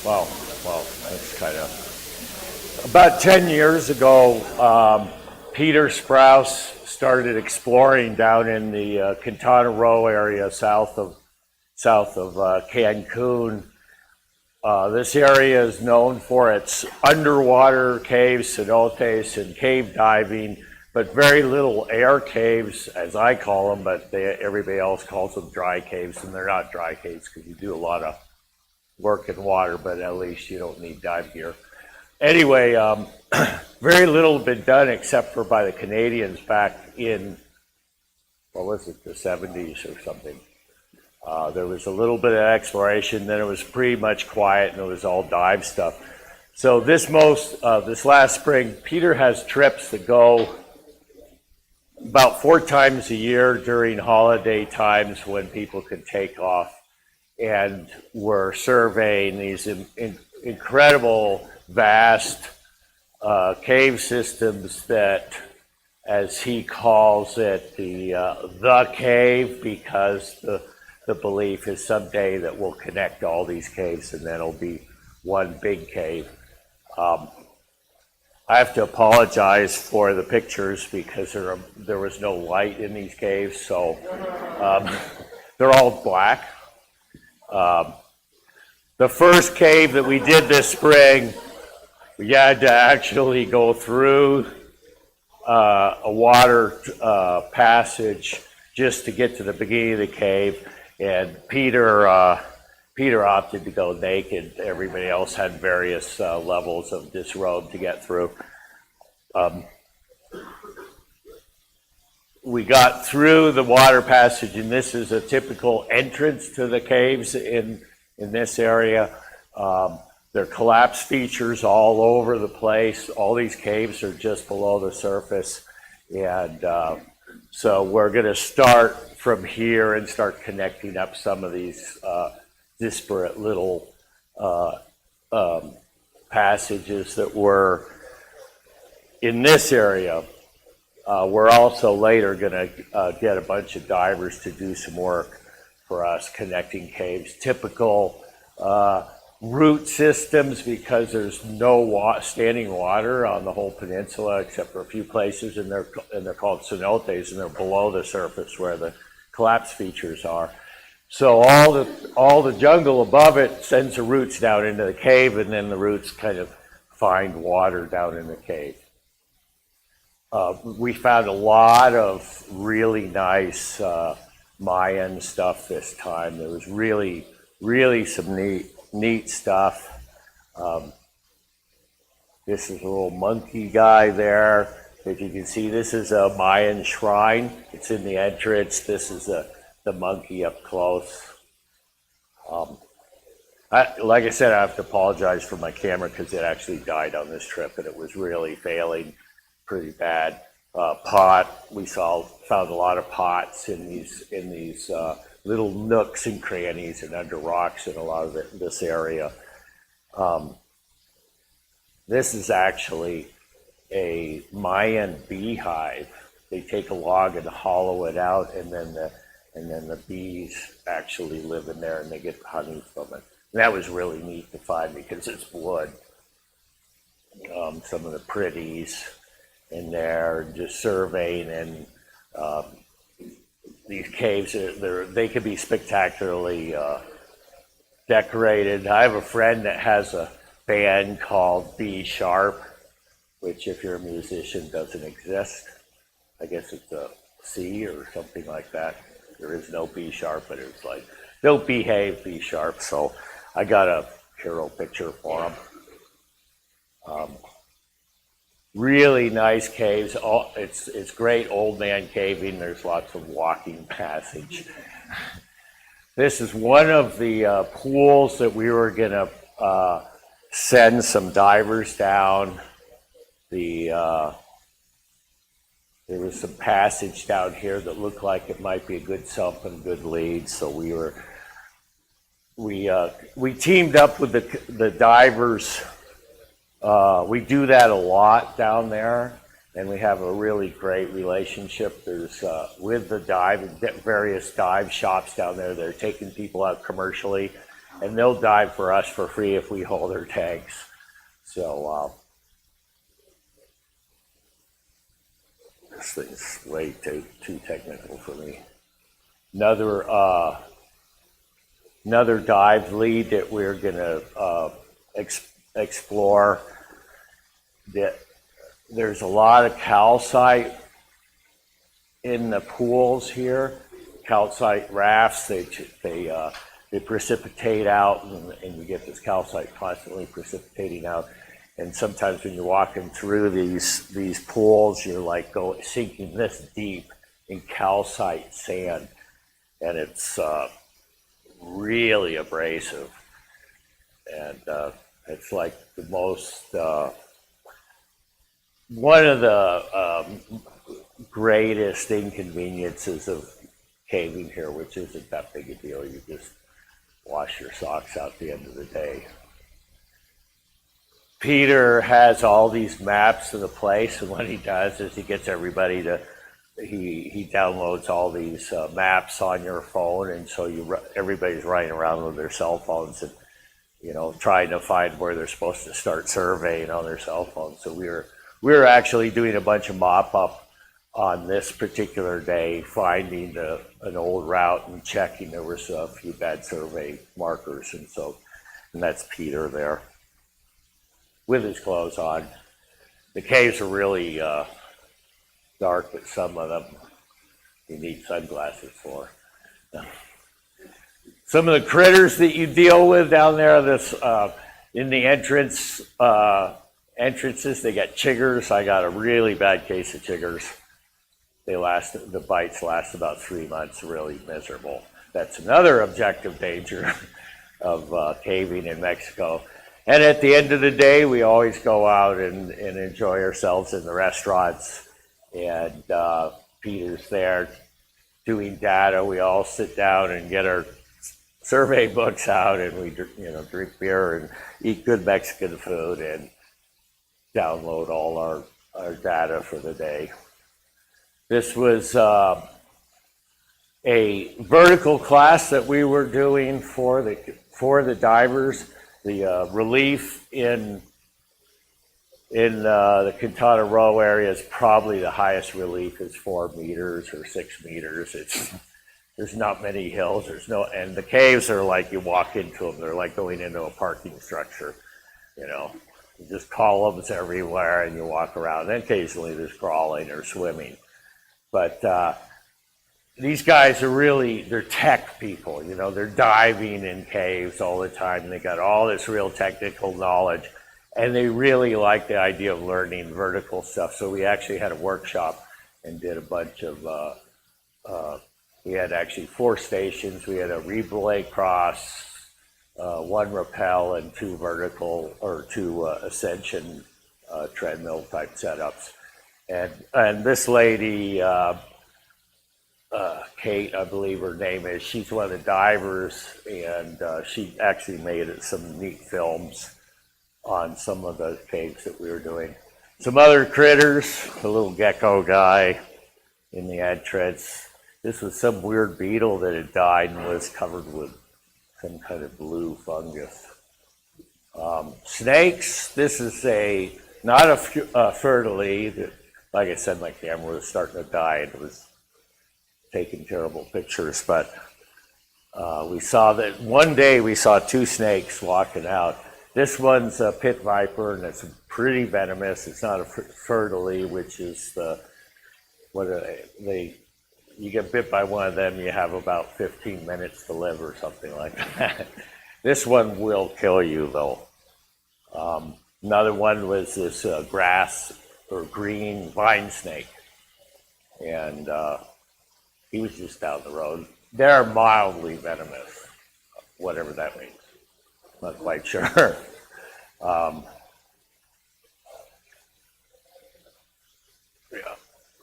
Well, that's kind of... About 10 years ago, Peter Sprouse started exploring down in the Quintana Roo area south of Cancun. This area is known for its underwater caves, cenotes, and cave diving, but very little air caves, as I call them, but everybody else calls them dry caves, and they're not dry caves because you do a lot of work in water, but at least you don't need dive gear. Anyway, very little been done except for by the Canadians back in, what was it, the 70s or something. There was a little bit of exploration, then it was pretty much quiet, and it was all dive stuff. So this last spring, Peter has trips that go about 4 times a year during holiday times when people can take off, and we're surveying these incredible, vast cave systems that, as he calls it, the cave, because the belief is someday that we'll connect all these caves and then it'll be one big cave. I have to apologize for the pictures because there was no light in these caves, so they're all black. The first cave that we did this spring, we had to actually go through a water passage just to get to the beginning of the cave, and Peter opted to go naked. Everybody else had various levels of disrobe to get through. We got through the water passage, and this is a typical entrance to the caves in this area. There are collapse features all over the place. All these caves are just below the surface, and so we're going to start from here and start connecting up some of these disparate little passages that were in this area. We're also later going to get a bunch of divers to do some work for us connecting caves. Typical root systems, because there's no standing water on the whole peninsula except for a few places, and they're called cenotes, and they're below the surface where the collapse features are. So all the jungle above it sends the roots down into the cave, and then the roots kind of find water down in the cave. We found a lot of really nice Mayan stuff this time. There was really some neat stuff. This is a little monkey guy there. If you can see, this is a Mayan shrine. It's in the entrance. This is the monkey up close. Like I said, I have to apologize for my camera because it actually died on this trip, and it was really failing pretty bad. We found a lot of pots in these little nooks and crannies and under rocks in a lot of this area. This is actually a Mayan beehive. They take a log and hollow it out, and then the bees actually live in there, and they get honey from it. And that was really neat to find because it's wood. Some of the pretties in there, just surveying, and these caves, they can be spectacularly decorated. I have a friend that has a band called B Sharp, which, if you're a musician, doesn't exist. I guess it's a C or something like that. There is no B Sharp, but it's like, don't behave, B Sharp. So I got a hero picture for him. Really nice caves. It's great old man caving. There's lots of walking passage. This is one of the pools that we were going to send some divers down. There was some passage down here that looked like it might be a good sump and good lead, so we teamed up with the divers. We do that a lot down there, and we have a really great relationship. There's with the various dive shops down there. They're taking people out commercially, and they'll dive for us for free if we hold their tanks. So this thing's way too technical for me. Another dive lead that we're gonna explore. There's a lot of calcite in the pools here. Calcite rafts, they precipitate out, and you get this calcite constantly precipitating out. And sometimes when you're walking through these pools, you're like sinking this deep in calcite sand, and it's really abrasive. And it's like the most one of the greatest inconveniences of caving here, which isn't that big a deal. You just wash your socks out at the end of the day. Peter has all these maps of the place, and what he does is he gets everybody to, he downloads all these maps on your phone, and so everybody's running around with their cell phones and, you know, trying to find where they're supposed to start surveying on their cell phones. So we were actually doing a bunch of mop-up on this particular day, finding an old route and checking. There was a few bad survey markers, and that's Peter there with his clothes on. The caves are really dark, but some of them you need sunglasses for. Some of the critters that you deal with down there, in the entrances, they got chiggers. I got a really bad case of chiggers. The bites last about 3 months, really miserable. That's another objective danger of caving in Mexico. And at the end of the day, we always go out and enjoy ourselves in the restaurants. And Peter's there doing data. We all sit down and get our survey books out, and we drink beer and eat good Mexican food and download all our data for the day. This was a vertical class that we were doing for the divers. The relief in the Quintana Roo area is probably the highest relief is 4 meters or 6 meters. There's not many hills. And the caves are like you walk into them. They're like going into a parking structure, you know. Just columns everywhere, and you walk around. And occasionally there's crawling or swimming. But these guys are they're tech people, you know, they're diving in caves all the time. And they got all this real technical knowledge, and they really like the idea of learning vertical stuff. So we actually had a workshop and did a bunch of, we had actually 4 stations. We had a relay cross, 1 rappel, and 2 vertical or 2 ascension treadmill type setups. And this lady, Kate, I believe her name is, she's one of the divers, and she actually made some neat films on some of the caves that we were doing. Some other critters, a little gecko guy in the entrance. This was some weird beetle that had died and was covered with some kind of blue fungus. Snakes, this is not a fertile. Like I said, my camera was starting to die and it was taking terrible pictures, but we saw that one day we saw 2 snakes walking out. This one's a pit viper, and it's pretty venomous. It's not a fertile, which is you get bit by one of them, you have about 15 minutes to live or something like that. This one will kill you, though. Another one was this grass or green vine snake, and he was just down the road. They're mildly venomous, whatever that means. Not quite sure. Yeah.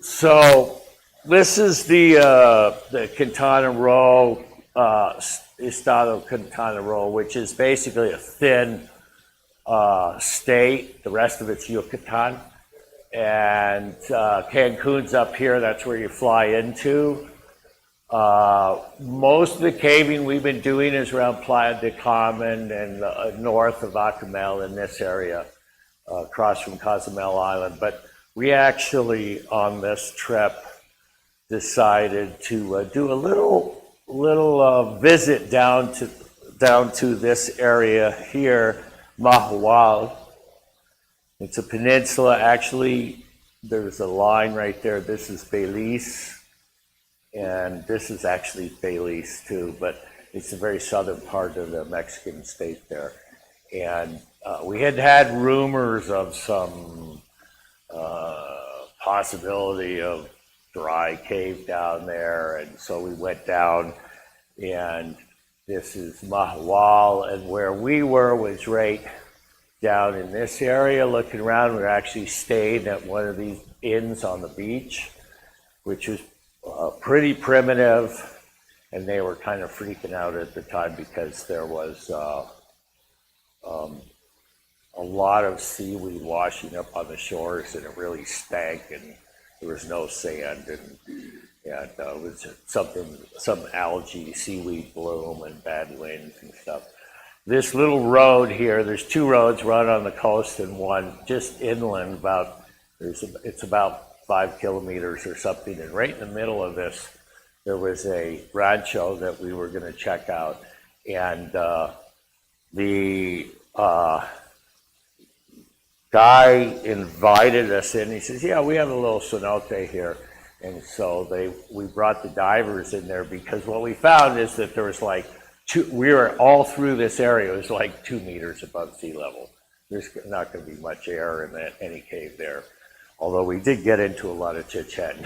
So this is the Quintana Roo, Estado Quintana Roo, which is basically a thin state. The rest of it's Yucatan. And Cancun's up here. That's where you fly into. Most of the caving we've been doing is around Playa del Carmen and north of Acamel in this area, across from Cozumel Island. But we actually, on this trip, decided to do a little visit down to this area here, Maja. It's a peninsula. Actually, there's a line right there. This is Belize, and this is actually Belize too, but it's a very southern part of the Mexican state there. And we had rumors of some possibility of dry cave down there, and so we went down, and this is Mahahual, and where we were was right down in this area looking around. We were actually staying at one of these inns on the beach, which was pretty primitive, and they were kind of freaking out at the time because there was a lot of seaweed washing up on the shores, and it really stank, and there was no sand, and it was some algae, seaweed bloom, and bad winds and stuff. This little road here, there's two roads, one on the coast and one just inland. It's about 5 kilometers or something, and right in the middle of this, there was a rancho that we were going to check out, and the guy invited us in. He says, "Yeah, we have a little cenote here," and so we brought the divers in there, because what we found is that there was like we were all through this area. It was like 2 meters above sea level. There's not going to be much air in any cave there, although we did get into a lot of chit-chat.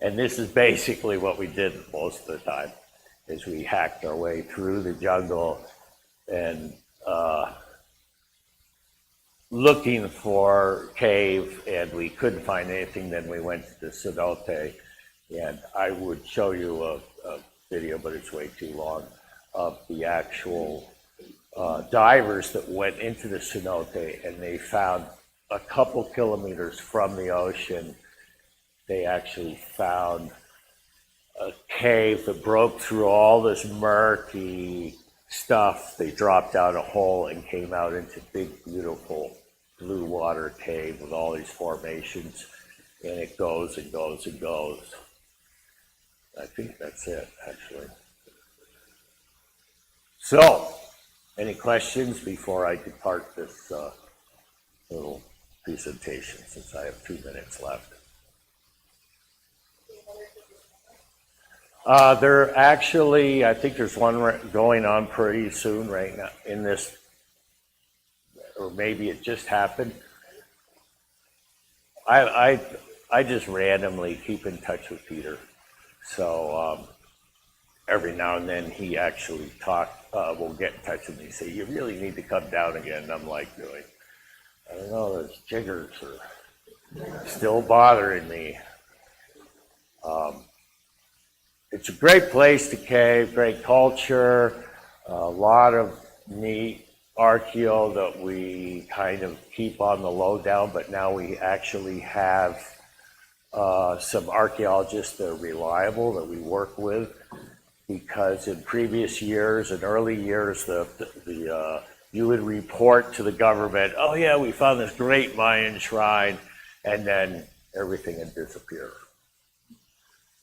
And this is basically what we did most of the time, is we hacked our way through the jungle and looking for cave, and we couldn't find anything. Then we went to the cenote, and I would show you a video, but it's way too long, of the actual divers that went into the cenote, and they found a couple kilometers from the ocean, they actually found a cave that broke through all this murky stuff. They dropped down a hole and came out into big, beautiful blue water cave with all these formations, and it goes and goes and goes. I think that's it, actually. So, any questions before I depart this little presentation, since I have 2 minutes left? There actually, I think there's one going on pretty soon right now in this, or maybe it just happened. I just randomly keep in touch with Peter. So every now and then he actually will get in touch with me and say, "You really need to come down again." And I'm like, really? I don't know, those jiggers are still bothering me. It's a great place to cave, great culture, a lot of neat archaeo that we kind of keep on the lowdown, but now we actually have some archaeologists that are reliable that we work with, because in previous years and early years, you would report to the government, "Oh yeah, we found this great Mayan shrine," and then everything had disappeared.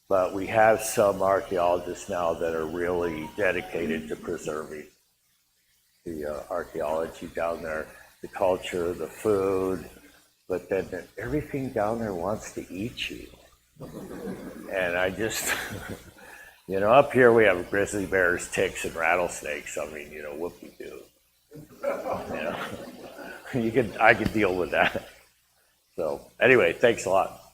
But we have some archaeologists now that are really dedicated to preserving the archaeology down there, the culture, the food, but then everything down there wants to eat you. And I just, up here we have grizzly bears, ticks, and rattlesnakes. I mean, whoop-de-doo. I could deal with that. So anyway, thanks a lot.